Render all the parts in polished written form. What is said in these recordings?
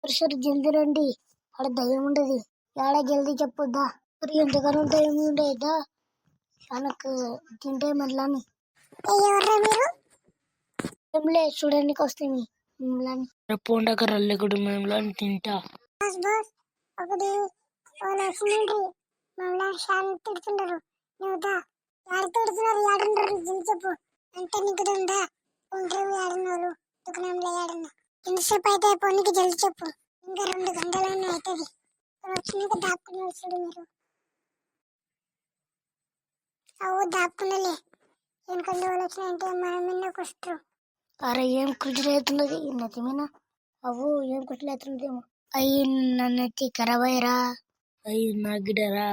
సరే జల్దీ రండి, ఆడ దయ్యం ఉండదు. ఆడ జల్దీ చెప్పొద్దా, మరి ఎంతగానో దయ్యం ఉండేదా మనకు తింటే మళ్ళీ. ఎవర్రా మీరు? ఏంలే చూడడానికి వస్తే మిమ్మల్ని పోండాక రల్లెకుడు మేము తింటా. ఒకటి మమ్మల్ని చాలా తిడుతుంటారు. నువ్వుదా యాడ తిడుతున్నారు, ఏడున్నారు జల్ది చెప్పు. అంటే నీకు ఉందా ఒంటరి ఏడున్నారు దుకాణంలో ఏడున్నా. ఎంతసేపు అయితే పొన్నికి జల్ది చెప్పు, ఇంకా 2 గంటలన్నీ అవుతుంది. వచ్చినాక దాక్కుని వస్తాడు మీరు. అవు దాక్కునలే, ఎందుకంటే వాళ్ళు వచ్చినాయంటే మన మీద వస్తారు. అరే ఏం కుదిరేతున్నది నతిమీన, అవు ఏం కుట్లేతున్నదేమో. అయ్యి నన్నెత్తి ఖరాబ్ అయ్యరా, అయ్యి నాగిడరా.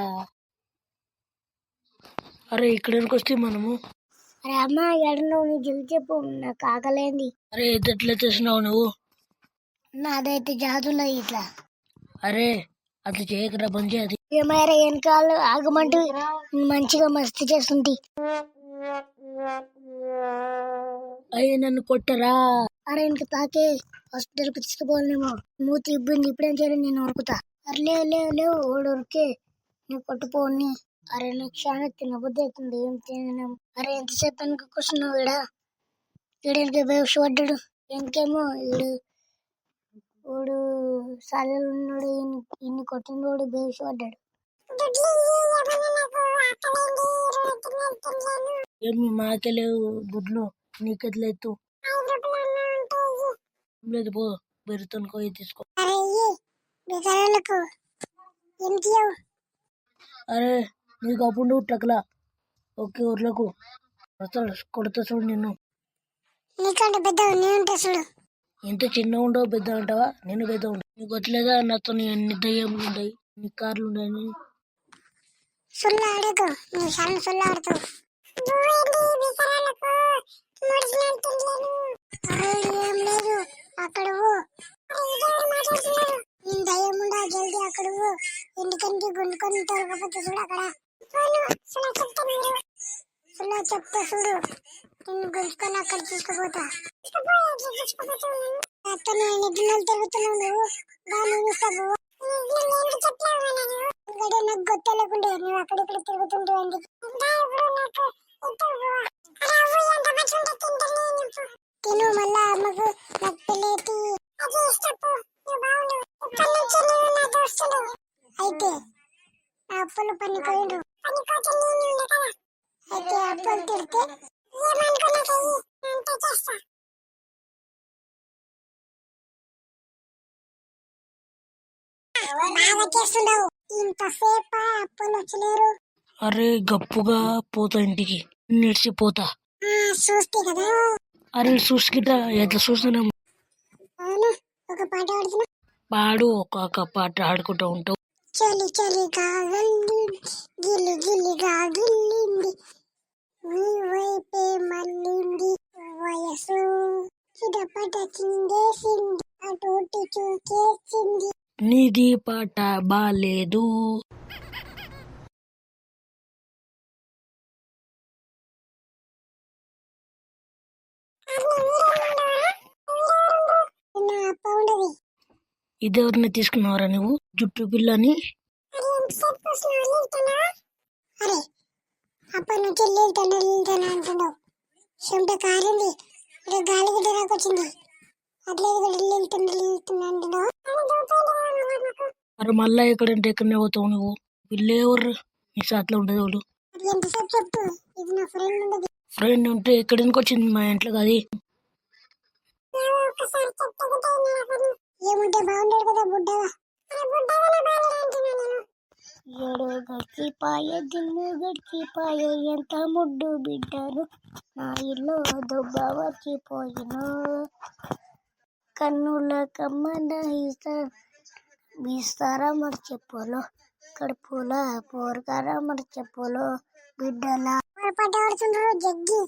అరే ఇక్కడికి వస్తే మనము. అరే అమ్మ ఎడన్నావు, నువ్వు జల్ది చెప్పు, నాకు ఆకలేంది. అరే ఎట్లా చేసినావు నువ్వు? నాదైతే జాదున్నది ఇట్లా. అరే అట్లా చేయకరా, బంద్ చేయది. ఏమైనా వెనకాల ఆగమంటూ మంచిగా మస్తు చేస్తుంది. అయ్యే నన్ను కొట్టరా. అరే ఇంక తాకే హాస్పిటల్ కి తీసుకుపోవాలేమో. మూతి ఇబ్బంది, ఇప్పుడేం చేయాలి, నేను ఉరుకుతా. అరే లేవు ఓడు ఉరికే, నువ్వు కొట్టుపోని. అరే నాకు చాలా తినబుద్ధి అవుతుంది, ఏం తినలేము. అరే ఎంతసేపు వెనక కూర్చున్నావు ఈడెనక బేష్ పడ్డాడు. ఇంకేమో ఓడు సాలలో ఉన్నాడు, ఇన్ని కొట్టినోడు బేష్ పడ్డాడు. ఏమి మాకే లేవు గుడ్లు, నీకెట్లేదు? లేదు పో, బెరుతనుకో తీసుకో. అరే నీకు అప్పుడు టక్లా ఓకే ఊర్లకు వస్తాడు, కొడతా చూడు నిన్ను. నీకంటే పెద్ద చూడు, ఎంత చిన్న ఉండవు పెద్ద ఉంటావా, నేను పెద్ద ఉంటా. నీకు వచ్చలేదా నాతో ఎన్ని దయ్యంలు ఉంటాయి, నీ కార్లు ఉన్నాయి. సుల్లా ఆడకు, నువ్వు చాలా సుల్లా ఆడతావు. అక్కడ దయ్యముండా జల్దీ అక్కడ ఎందుకంటే గుండుకొని తొలగపోతే చూడు అక్కడ. సుల్లా చెప్తా చూడు, నేను గుంజుకొని అక్కడ తీసుకుపోతా. అతను ఎన్ని గిన్నెలు తిరుగుతున్నావు నువ్వు, బాగా నిలుస్తావు. నాకు గొత్తలేకుండే నువ్వు అక్కడిక్కడ తిరుగుతుంటే. తిను మళ్ళా అమ్మకు నాకు పెళ్ళేటి. అయితే అప్పులు పనిపోయిండు, అయితే అప్పులు తిడితే బాగా చేస్తున్నావు. ఇంతసేపు అప్పులు వచ్చలేరు. అరే గప్పుగా పోతా ఇంటికి, నిడిచిపోతా. చూస్తే కదా. అరే చూసుకుంటా ఎట్లా చూస్తున్నాము. ఒక పాట పాడుతున్నా, పాడు. ఒక్కొక్క పాట ఆడుకుంటూ ఉంటావు. చలి చలిగా గిల్లి గిల్లిగా గిల్లింది, నీ వైపే మళ్ళింది వయసు, చిటపట చిందేసింది, అటోటి చూకేసింది. నీది పాట బాలేదు. ఇదెవరిని తీసుకున్నావరా నువ్వు, జుట్టు పిల్లని? అరే అప్పటి నుంచి వెళ్తాను అంటున్నావు, చెమట కారింది, గాలికి దిరాకొచ్చింది, అట్లే వెళ్తున్నా అంటున్నావు. అరే మళ్ళా ఎక్కడంటే ఎక్కడనే పోతావు నువ్వు, పిల్లే ఎవరు నీ సాట్లో ఉండదు వాళ్ళు. చెప్పు, ఇది నా ఫ్రెండ్ ఉండదు. ఫ్రెండ్ ఉంటే ఎక్కడికి వచ్చింది, మా ఇంట్లో కాదు. ఏముంటే బాగుండదు కదా బుడ్డగా. ఏడో గడిచిపాయే దిల్లు గడిచిపాయే, ఎంత ముడ్డు బిడ్డను నా ఇల్లు దొబ్బ వచ్చిపోయిను, కన్నుల కమ్మన బీస్తారా మర్చిపోలో, కడుపుల పోరగారా మర్చిపోలో బిడ్డల. జగ్గి